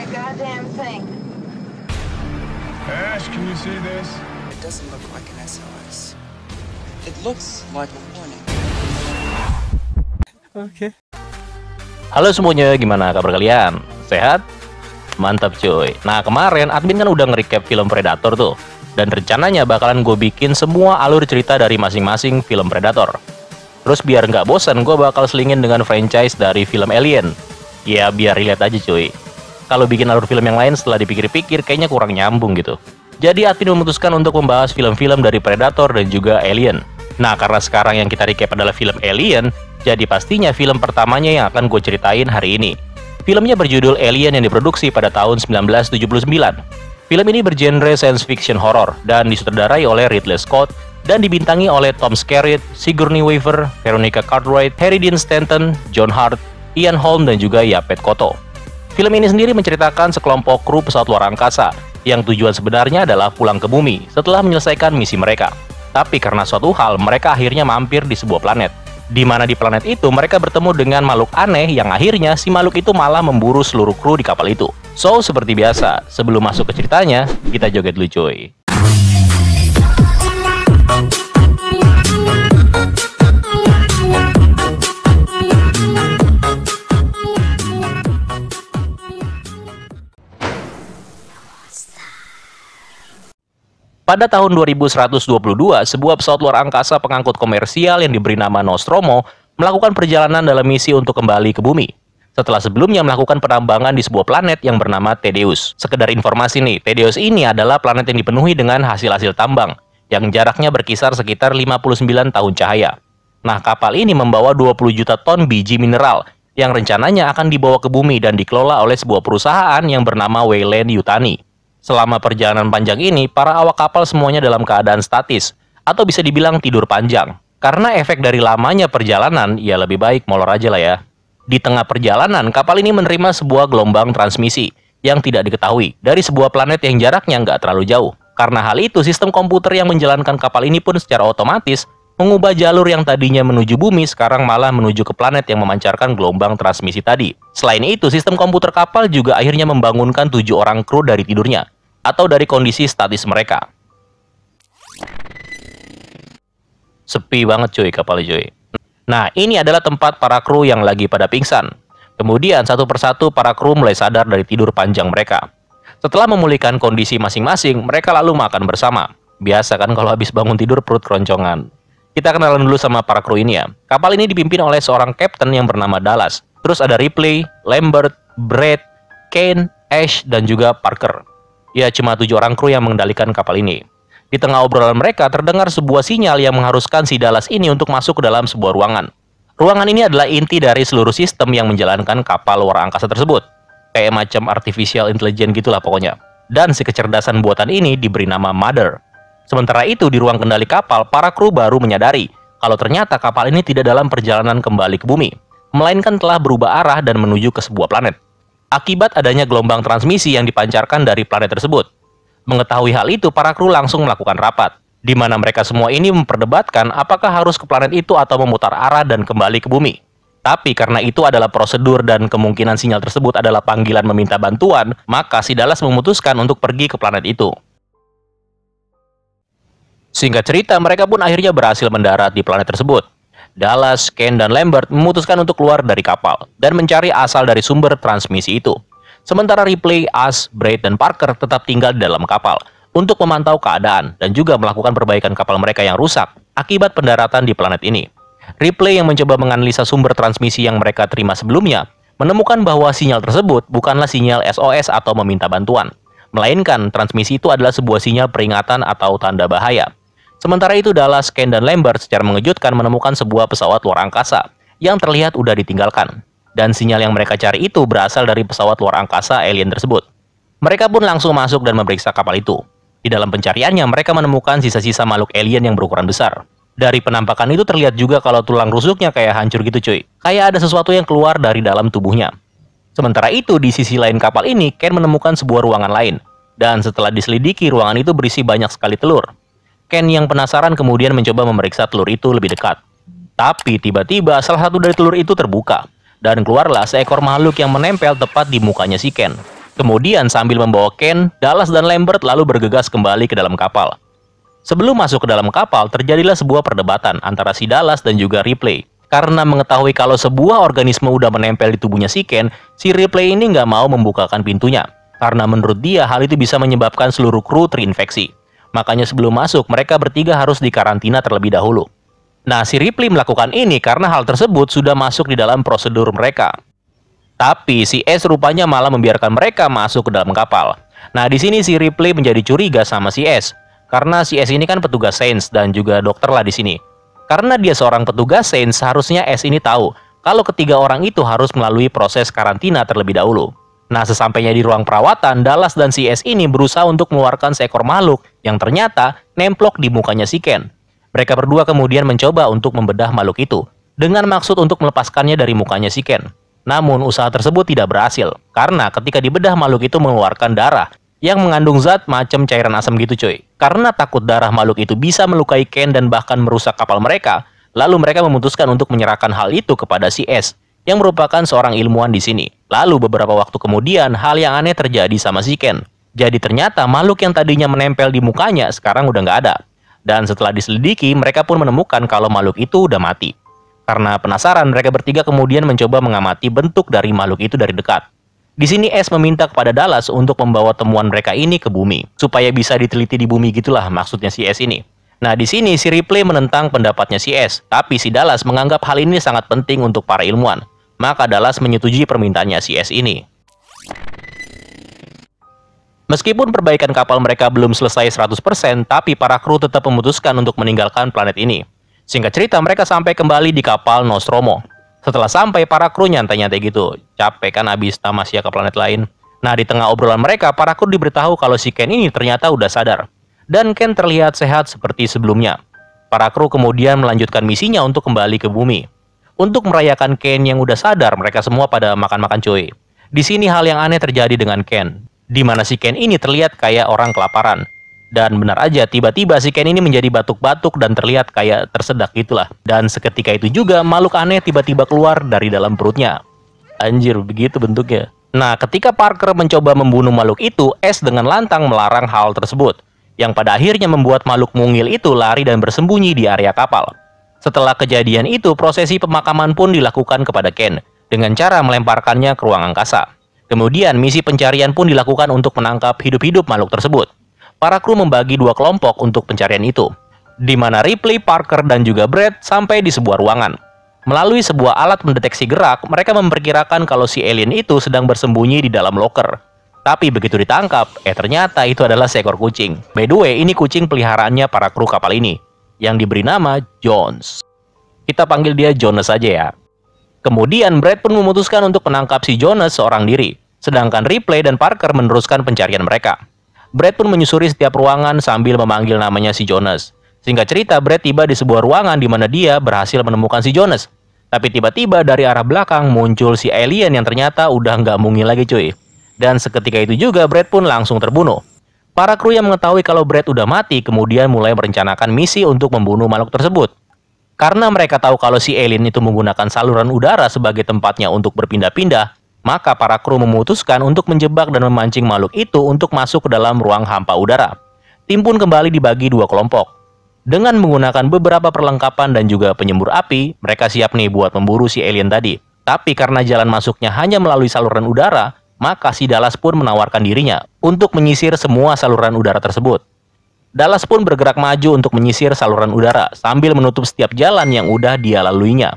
a goddamn thing. Ash, can you see this? It doesn't look like an SOS. It looks like a warning. Oke. Halo semuanya, gimana kabar kalian? Sehat? Mantap cuy. Nah kemarin admin kan udah nge-recap film Predator tuh. Dan rencananya bakalan gue bikin semua alur cerita dari masing-masing film Predator. Terus biar nggak bosan, gue bakal selingin dengan franchise dari film Alien. Ya biar relate aja cuy. Kalau bikin alur film yang lain setelah dipikir-pikir kayaknya kurang nyambung gitu. Jadi admin memutuskan untuk membahas film-film dari Predator dan juga Alien. Nah karena sekarang yang kita recap adalah film Alien, jadi pastinya film pertamanya yang akan gue ceritain hari ini. Filmnya berjudul Alien yang diproduksi pada tahun 1979. Film ini bergenre science fiction horror dan disutradarai oleh Ridley Scott dan dibintangi oleh Tom Skerritt, Sigourney Weaver, Veronica Cartwright, Harry Dean Stanton, John Hurt, Ian Holm, dan juga Yaphet Kotto. Film ini sendiri menceritakan sekelompok kru pesawat luar angkasa yang tujuan sebenarnya adalah pulang ke bumi setelah menyelesaikan misi mereka. Tapi karena suatu hal, mereka akhirnya mampir di sebuah planet. Di mana di planet itu mereka bertemu dengan makhluk aneh yang akhirnya si makhluk itu malah memburu seluruh kru di kapal itu. So, seperti biasa, sebelum masuk ke ceritanya, kita joget dulu cuy. Pada tahun 2122, sebuah pesawat luar angkasa pengangkut komersial yang diberi nama Nostromo melakukan perjalanan dalam misi untuk kembali ke bumi. Setelah sebelumnya melakukan penambangan di sebuah planet yang bernama Thaddeus. Sekedar informasi nih, Thaddeus ini adalah planet yang dipenuhi dengan hasil-hasil tambang, yang jaraknya berkisar sekitar 59 tahun cahaya. Nah, kapal ini membawa 20 juta ton biji mineral, yang rencananya akan dibawa ke bumi dan dikelola oleh sebuah perusahaan yang bernama Weyland Yutani. Selama perjalanan panjang ini, para awak kapal semuanya dalam keadaan statis, atau bisa dibilang tidur panjang. Karena efek dari lamanya perjalanan, ya lebih baik molor aja lah ya. Di tengah perjalanan, kapal ini menerima sebuah gelombang transmisi yang tidak diketahui dari sebuah planet yang jaraknya nggak terlalu jauh. Karena hal itu, sistem komputer yang menjalankan kapal ini pun secara otomatis mengubah jalur yang tadinya menuju bumi sekarang malah menuju ke planet yang memancarkan gelombang transmisi tadi. Selain itu, sistem komputer kapal juga akhirnya membangunkan 7 orang kru dari tidurnya, atau dari kondisi statis mereka. Sepi banget cuy kapalnya cuy. Nah ini adalah tempat para kru yang lagi pada pingsan. Kemudian satu persatu para kru mulai sadar dari tidur panjang mereka. Setelah memulihkan kondisi masing-masing, mereka lalu makan bersama. Biasa kan kalau habis bangun tidur perut keroncongan. Kita kenalan dulu sama para kru ini ya. Kapal ini dipimpin oleh seorang kapten yang bernama Dallas. Terus ada Ripley, Lambert, Brett, Kane, Ash, dan juga Parker. Ya, cuma 7 orang kru yang mengendalikan kapal ini. Di tengah obrolan mereka, terdengar sebuah sinyal yang mengharuskan si Dallas ini untuk masuk ke dalam sebuah ruangan. Ruangan ini adalah inti dari seluruh sistem yang menjalankan kapal luar angkasa tersebut. Kayak macam artificial intelligence gitulah pokoknya. Dan si kecerdasan buatan ini diberi nama Mother. Sementara itu, di ruang kendali kapal, para kru baru menyadari kalau ternyata kapal ini tidak dalam perjalanan kembali ke bumi, melainkan telah berubah arah dan menuju ke sebuah planet. Akibat adanya gelombang transmisi yang dipancarkan dari planet tersebut. Mengetahui hal itu, para kru langsung melakukan rapat, di mana mereka semua ini memperdebatkan apakah harus ke planet itu atau memutar arah dan kembali ke bumi. Tapi karena itu adalah prosedur dan kemungkinan sinyal tersebut adalah panggilan meminta bantuan, maka si Dallas memutuskan untuk pergi ke planet itu. Singkat cerita, mereka pun akhirnya berhasil mendarat di planet tersebut. Dallas, Kane, dan Lambert memutuskan untuk keluar dari kapal dan mencari asal dari sumber transmisi itu. Sementara Ripley, Ash, Brett, dan Parker tetap tinggal di dalam kapal untuk memantau keadaan dan juga melakukan perbaikan kapal mereka yang rusak akibat pendaratan di planet ini. Ripley yang mencoba menganalisa sumber transmisi yang mereka terima sebelumnya, menemukan bahwa sinyal tersebut bukanlah sinyal SOS atau meminta bantuan, melainkan transmisi itu adalah sebuah sinyal peringatan atau tanda bahaya. Sementara itu, Dallas, Kane, dan Lambert secara mengejutkan menemukan sebuah pesawat luar angkasa yang terlihat udah ditinggalkan. Dan sinyal yang mereka cari itu berasal dari pesawat luar angkasa alien tersebut. Mereka pun langsung masuk dan memeriksa kapal itu. Di dalam pencariannya, mereka menemukan sisa-sisa makhluk alien yang berukuran besar. Dari penampakan itu terlihat juga kalau tulang rusuknya kayak hancur gitu cuy. Kayak ada sesuatu yang keluar dari dalam tubuhnya. Sementara itu, di sisi lain kapal ini, Ken menemukan sebuah ruangan lain. Dan setelah diselidiki, ruangan itu berisi banyak sekali telur. Ken yang penasaran kemudian mencoba memeriksa telur itu lebih dekat. Tapi tiba-tiba salah satu dari telur itu terbuka. Dan keluarlah seekor makhluk yang menempel tepat di mukanya si Ken. Kemudian sambil membawa Ken, Dallas dan Lambert lalu bergegas kembali ke dalam kapal. Sebelum masuk ke dalam kapal, terjadilah sebuah perdebatan antara si Dallas dan juga Ripley. Karena mengetahui kalau sebuah organisme udah menempel di tubuhnya si Ken, si Ripley ini nggak mau membukakan pintunya. Karena menurut dia hal itu bisa menyebabkan seluruh kru terinfeksi. Makanya sebelum masuk, mereka bertiga harus dikarantina terlebih dahulu. Nah, si Ripley melakukan ini karena hal tersebut sudah masuk di dalam prosedur mereka. Tapi si S rupanya malah membiarkan mereka masuk ke dalam kapal. Nah, di sini si Ripley menjadi curiga sama si S. Karena si S ini kan petugas sains dan juga dokter lah di sini. Karena dia seorang petugas sains, seharusnya S ini tahu kalau ketiga orang itu harus melalui proses karantina terlebih dahulu. Nah, sesampainya di ruang perawatan, Dallas dan si S ini berusaha untuk mengeluarkan seekor makhluk yang ternyata nemplok di mukanya si Ken. Mereka berdua kemudian mencoba untuk membedah makhluk itu dengan maksud untuk melepaskannya dari mukanya si Ken. Namun, usaha tersebut tidak berhasil karena ketika dibedah makhluk itu mengeluarkan darah yang mengandung zat macam cairan asam gitu cuy. Karena takut darah makhluk itu bisa melukai Ken dan bahkan merusak kapal mereka, lalu mereka memutuskan untuk menyerahkan hal itu kepada si S, yang merupakan seorang ilmuwan di sini. Lalu beberapa waktu kemudian, hal yang aneh terjadi sama si Ken. Jadi ternyata makhluk yang tadinya menempel di mukanya sekarang udah nggak ada. Dan setelah diselidiki, mereka pun menemukan kalau makhluk itu udah mati. Karena penasaran, mereka bertiga kemudian mencoba mengamati bentuk dari makhluk itu dari dekat. Di sini S meminta kepada Dallas untuk membawa temuan mereka ini ke bumi, supaya bisa diteliti di bumi gitulah maksudnya si S ini. Nah, di sini si Ripley menentang pendapatnya si S, tapi si Dallas menganggap hal ini sangat penting untuk para ilmuwan. Maka Dallas menyetujui permintaannya si S ini. Meskipun perbaikan kapal mereka belum selesai 100%, tapi para kru tetap memutuskan untuk meninggalkan planet ini. Singkat cerita, mereka sampai kembali di kapal Nostromo. Setelah sampai, para kru nyantai-nyantai gitu. Capek kan abis tamasya ke planet lain. Nah, di tengah obrolan mereka, para kru diberitahu kalau si Ken ini ternyata udah sadar. Dan Ken terlihat sehat seperti sebelumnya. Para kru kemudian melanjutkan misinya untuk kembali ke bumi. Untuk merayakan Ken yang udah sadar, mereka semua pada makan-makan cuy. Di sini hal yang aneh terjadi dengan Ken, di mana si Ken ini terlihat kayak orang kelaparan. Dan benar aja, tiba-tiba si Ken ini menjadi batuk-batuk dan terlihat kayak tersedak gitulah. Dan seketika itu juga, makhluk aneh tiba-tiba keluar dari dalam perutnya. Anjir, begitu bentuknya. Nah, ketika Parker mencoba membunuh makhluk itu, S dengan lantang melarang hal tersebut, yang pada akhirnya membuat makhluk mungil itu lari dan bersembunyi di area kapal. Setelah kejadian itu, prosesi pemakaman pun dilakukan kepada Ken, dengan cara melemparkannya ke ruang angkasa. Kemudian, misi pencarian pun dilakukan untuk menangkap hidup-hidup makhluk tersebut. Para kru membagi dua kelompok untuk pencarian itu, di mana Ripley, Parker, dan juga Brett sampai di sebuah ruangan. Melalui sebuah alat mendeteksi gerak, mereka memperkirakan kalau si alien itu sedang bersembunyi di dalam loker. Tapi begitu ditangkap, ternyata itu adalah seekor kucing. By the way, ini kucing peliharaannya para kru kapal ini, yang diberi nama Jones. Kita panggil dia Jones saja ya. Kemudian Brett pun memutuskan untuk menangkap si Jones seorang diri, sedangkan Ripley dan Parker meneruskan pencarian mereka. Brett pun menyusuri setiap ruangan sambil memanggil namanya si Jones. Singkat cerita, Brett tiba di sebuah ruangan di mana dia berhasil menemukan si Jones. Tapi tiba-tiba dari arah belakang muncul si alien yang ternyata udah nggak mungil lagi cuy. Dan seketika itu juga Brett pun langsung terbunuh. Para kru yang mengetahui kalau Brett udah mati kemudian mulai merencanakan misi untuk membunuh makhluk tersebut. Karena mereka tahu kalau si alien itu menggunakan saluran udara sebagai tempatnya untuk berpindah-pindah, maka para kru memutuskan untuk menjebak dan memancing makhluk itu untuk masuk ke dalam ruang hampa udara. Tim pun kembali dibagi dua kelompok. Dengan menggunakan beberapa perlengkapan dan juga penyembur api, mereka siap nih buat memburu si alien tadi. Tapi karena jalan masuknya hanya melalui saluran udara, maka si Dallas pun menawarkan dirinya untuk menyisir semua saluran udara tersebut. Dallas pun bergerak maju untuk menyisir saluran udara sambil menutup setiap jalan yang udah dia laluinya.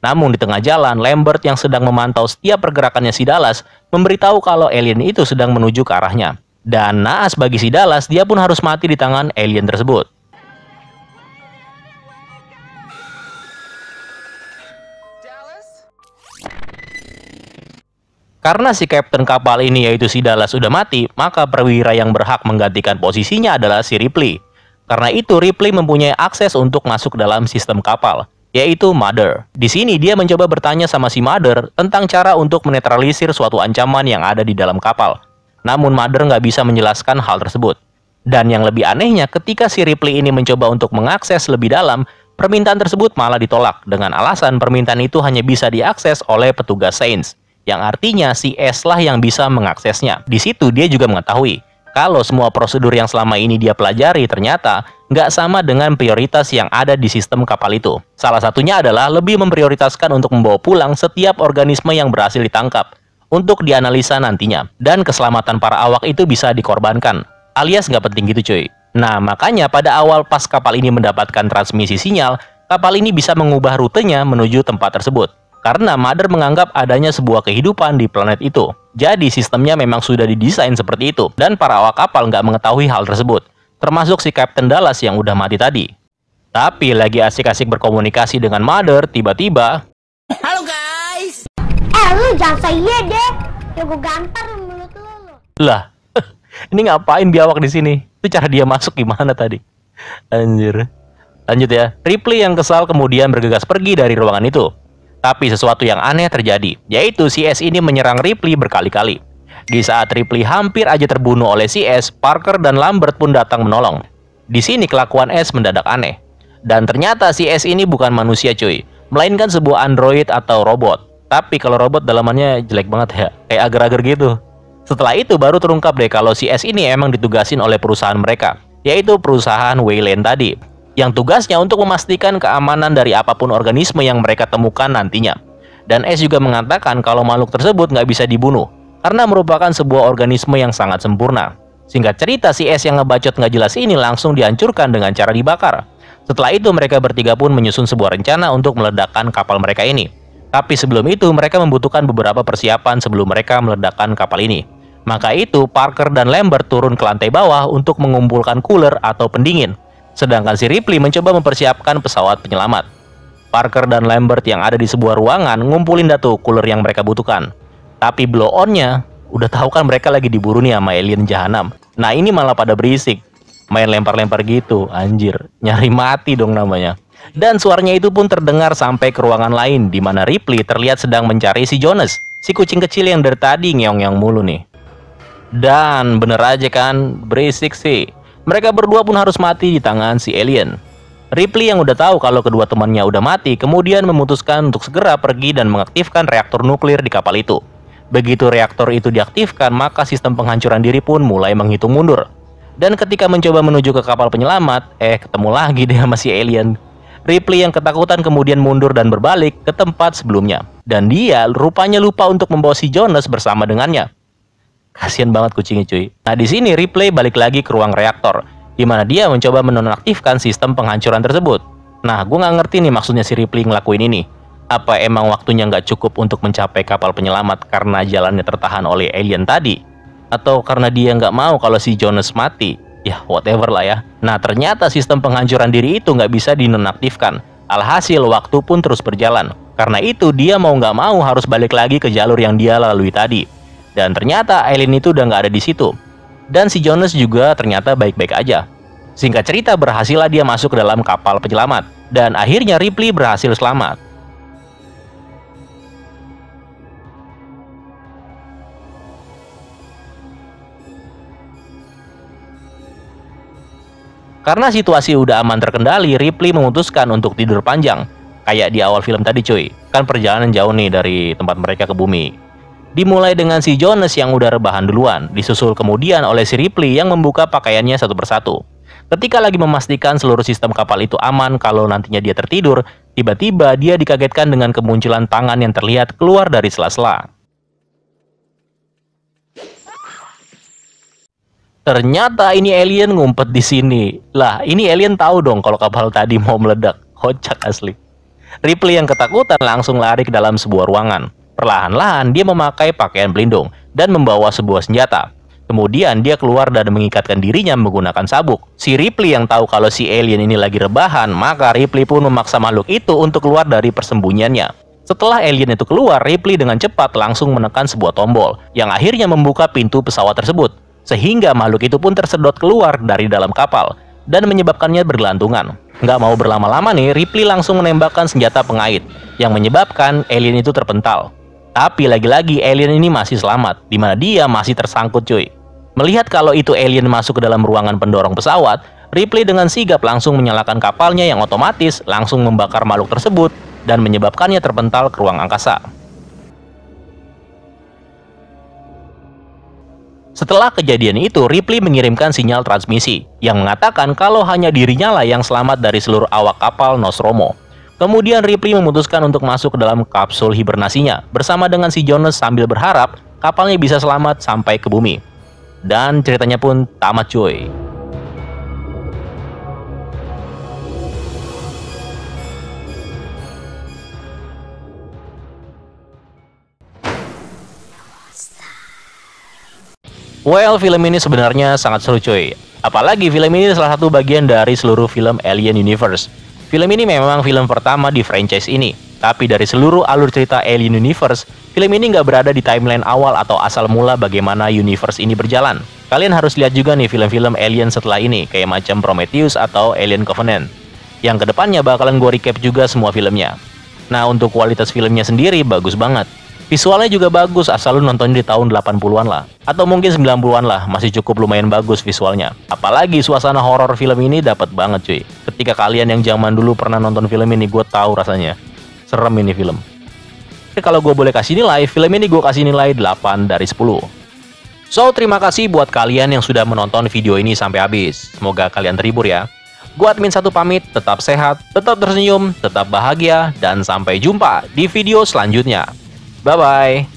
Namun di tengah jalan, Lambert yang sedang memantau setiap pergerakannya si Dallas memberitahu kalau alien itu sedang menuju ke arahnya. Dan naas bagi si Dallas, dia pun harus mati di tangan alien tersebut. Karena si kapten kapal ini yaitu si Dallas sudah mati, maka perwira yang berhak menggantikan posisinya adalah si Ripley. Karena itu Ripley mempunyai akses untuk masuk dalam sistem kapal, yaitu Mother. Di sini dia mencoba bertanya sama si Mother tentang cara untuk menetralisir suatu ancaman yang ada di dalam kapal. Namun Mother nggak bisa menjelaskan hal tersebut. Dan yang lebih anehnya, ketika si Ripley ini mencoba untuk mengakses lebih dalam, permintaan tersebut malah ditolak dengan alasan permintaan itu hanya bisa diakses oleh petugas sains, yang artinya si S lah yang bisa mengaksesnya. Di situ dia juga mengetahui kalau semua prosedur yang selama ini dia pelajari ternyata nggak sama dengan prioritas yang ada di sistem kapal itu. Salah satunya adalah lebih memprioritaskan untuk membawa pulang setiap organisme yang berhasil ditangkap untuk dianalisa nantinya. Dan keselamatan para awak itu bisa dikorbankan, alias nggak penting gitu cuy. Nah makanya pada awal pas kapal ini mendapatkan transmisi sinyal, kapal ini bisa mengubah rutenya menuju tempat tersebut. Karena Mother menganggap adanya sebuah kehidupan di planet itu. Jadi sistemnya memang sudah didesain seperti itu. Dan para awak kapal nggak mengetahui hal tersebut. Termasuk si Captain Dallas yang udah mati tadi. Tapi lagi asik-asik berkomunikasi dengan Mother, tiba-tiba... Halo guys! Lu jangan saya deh. Ya gue gantar mulut lu. Lah, ini ngapain biawak di sini? Itu cara dia masuk gimana tadi? Anjir. Lanjut ya. Ripley yang kesal kemudian bergegas pergi dari ruangan itu. Tapi sesuatu yang aneh terjadi, yaitu si S ini menyerang Ripley berkali-kali. Di saat Ripley hampir aja terbunuh oleh si S, Parker dan Lambert pun datang menolong. Di sini kelakuan S mendadak aneh. Dan ternyata si S ini bukan manusia cuy, melainkan sebuah android atau robot. Tapi kalau robot dalamannya jelek banget ya, kayak agar-agar gitu. Setelah itu baru terungkap deh kalau si S ini emang ditugasin oleh perusahaan mereka, yaitu perusahaan Wayland tadi, yang tugasnya untuk memastikan keamanan dari apapun organisme yang mereka temukan nantinya. Dan S juga mengatakan kalau makhluk tersebut nggak bisa dibunuh, karena merupakan sebuah organisme yang sangat sempurna. Singkat cerita, si S yang ngebacot nggak jelas ini langsung dihancurkan dengan cara dibakar. Setelah itu mereka bertiga pun menyusun sebuah rencana untuk meledakkan kapal mereka ini. Tapi sebelum itu mereka membutuhkan beberapa persiapan sebelum mereka meledakkan kapal ini. Maka itu Parker dan Lambert turun ke lantai bawah untuk mengumpulkan cooler atau pendingin. Sedangkan si Ripley mencoba mempersiapkan pesawat penyelamat. Parker dan Lambert yang ada di sebuah ruangan ngumpulin datu cooler yang mereka butuhkan. Tapi blow on-nya, udah tahu kan mereka lagi diburu nih sama alien jahanam. Nah ini malah pada berisik, main lempar-lempar gitu, anjir, nyari mati dong namanya. Dan suaranya itu pun terdengar sampai ke ruangan lain, di mana Ripley terlihat sedang mencari si Jonas, si kucing kecil yang dari tadi ngeong-ngeong mulu nih. Dan bener aja kan, berisik sih. Mereka berdua pun harus mati di tangan si alien. Ripley yang udah tahu kalau kedua temannya udah mati, kemudian memutuskan untuk segera pergi dan mengaktifkan reaktor nuklir di kapal itu. Begitu reaktor itu diaktifkan, maka sistem penghancuran diri pun mulai menghitung mundur. Dan ketika mencoba menuju ke kapal penyelamat, ketemu lagi deh sama si alien. Ripley yang ketakutan kemudian mundur dan berbalik ke tempat sebelumnya. Dan dia rupanya lupa untuk membawa si Jonas bersama dengannya. Kasian banget kucingnya cuy. Nah di sini Ripley balik lagi ke ruang reaktor, di mana dia mencoba menonaktifkan sistem penghancuran tersebut. Nah gue nggak ngerti nih maksudnya si Ripley ngelakuin ini. Apa emang waktunya nggak cukup untuk mencapai kapal penyelamat karena jalannya tertahan oleh alien tadi? Atau karena dia nggak mau kalau si Jonas mati? Ya whatever lah ya. Nah ternyata sistem penghancuran diri itu nggak bisa dinonaktifkan. Alhasil waktu pun terus berjalan. Karena itu dia mau nggak mau harus balik lagi ke jalur yang dia lalui tadi. Dan ternyata alien itu udah nggak ada di situ. Dan si Jonas juga ternyata baik-baik aja. Singkat cerita berhasillah dia masuk ke dalam kapal penyelamat. Dan akhirnya Ripley berhasil selamat. Karena situasi udah aman terkendali, Ripley memutuskan untuk tidur panjang. Kayak di awal film tadi cuy. Kan perjalanan jauh nih dari tempat mereka ke bumi. Dimulai dengan si Jonas yang udah rebahan duluan, disusul kemudian oleh si Ripley yang membuka pakaiannya satu persatu. Ketika lagi memastikan seluruh sistem kapal itu aman kalau nantinya dia tertidur, tiba-tiba dia dikagetkan dengan kemunculan tangan yang terlihat keluar dari sela-sela. Ternyata ini alien ngumpet di sini. Lah, ini alien tahu dong kalau kapal tadi mau meledak. Kocak asli. Ripley yang ketakutan langsung lari ke dalam sebuah ruangan. Perlahan-lahan dia memakai pakaian pelindung dan membawa sebuah senjata. Kemudian dia keluar dan mengikatkan dirinya menggunakan sabuk. Si Ripley yang tahu kalau si alien ini lagi rebahan, maka Ripley pun memaksa makhluk itu untuk keluar dari persembunyiannya. Setelah alien itu keluar, Ripley dengan cepat langsung menekan sebuah tombol yang akhirnya membuka pintu pesawat tersebut. Sehingga makhluk itu pun tersedot keluar dari dalam kapal dan menyebabkannya bergelantungan. Nggak mau berlama-lama nih, Ripley langsung menembakkan senjata pengait yang menyebabkan alien itu terpental. Tapi lagi-lagi alien ini masih selamat, di mana dia masih tersangkut cuy. Melihat kalau itu alien masuk ke dalam ruangan pendorong pesawat, Ripley dengan sigap langsung menyalakan kapalnya yang otomatis langsung membakar makhluk tersebut dan menyebabkannya terpental ke ruang angkasa. Setelah kejadian itu, Ripley mengirimkan sinyal transmisi yang mengatakan kalau hanya dirinya lah yang selamat dari seluruh awak kapal Nostromo. Kemudian Ripley memutuskan untuk masuk ke dalam kapsul hibernasinya bersama dengan si Jonas sambil berharap kapalnya bisa selamat sampai ke bumi. Dan ceritanya pun tamat cuy. Well, film ini sebenarnya sangat seru cuy. Apalagi film ini salah satu bagian dari seluruh film Alien Universe. Film ini memang film pertama di franchise ini. Tapi dari seluruh alur cerita Alien Universe, film ini nggak berada di timeline awal atau asal mula bagaimana universe ini berjalan. Kalian harus lihat juga nih film-film Alien setelah ini, kayak macam Prometheus atau Alien Covenant. Yang kedepannya bakalan gue recap juga semua filmnya. Nah, untuk kualitas filmnya sendiri bagus banget. Visualnya juga bagus asal lu nonton di tahun 80-an lah. Atau mungkin 90-an lah, masih cukup lumayan bagus visualnya. Apalagi suasana horor film ini dapat banget cuy. Ketika kalian yang zaman dulu pernah nonton film ini, gue tahu rasanya. Serem ini film. Tapi kalau gue boleh kasih nilai, film ini gue kasih nilai 8 dari 10. So, terima kasih buat kalian yang sudah menonton video ini sampai habis. Semoga kalian terhibur ya. Gue admin satu pamit, tetap sehat, tetap tersenyum, tetap bahagia, dan sampai jumpa di video selanjutnya. Bye-bye.